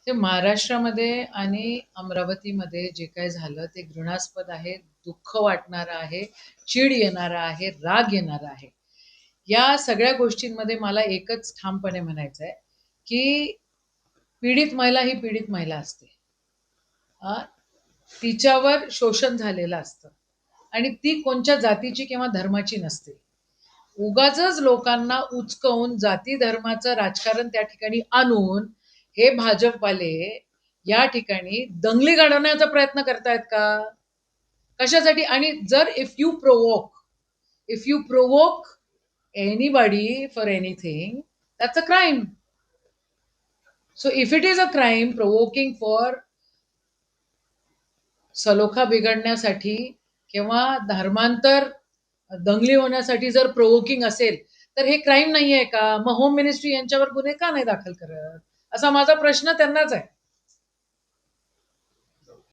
ते महाराष्ट्रामध्ये आणि अमरावतीमध्ये जे काही झालं ते घृणास्पद आहे, दुःख वाटणारं आहे, चीड येणारा आहे, राग येणारा आहे. या सगळ्या गोष्टींमध्ये मला एकच ठामपणे म्हणायचं आहे, की पीडित महिला ही पीडित महिला असते. अ, तिच्यावर शोषण झालेलं असतं आणि ती कोणत्या जातीची किंवा धर्माची नसते. उगाचच लोकांना उचकवून जाती धर्माचं राजकारण त्या ठिकाणी आणून हे भाजपवाले या ठिकाणी दंगली घडवण्याचा प्रयत्न करतायत का? कशासाठी? आणि जर if you provoke anybody for anything, that's a crime. So if it is a crime provoking for सलोखा बिघडण्यासाठी किंवा धर्मांतर दंगली होण्यासाठी जर प्रोवोकिंग असेल, तर हे क्राईम नाहीये का? मग होम मिनिस्ट्री यांच्यावर गुन्हे का नाही दाखल करत? असा माझा प्रश्न त्यांनाच आहे.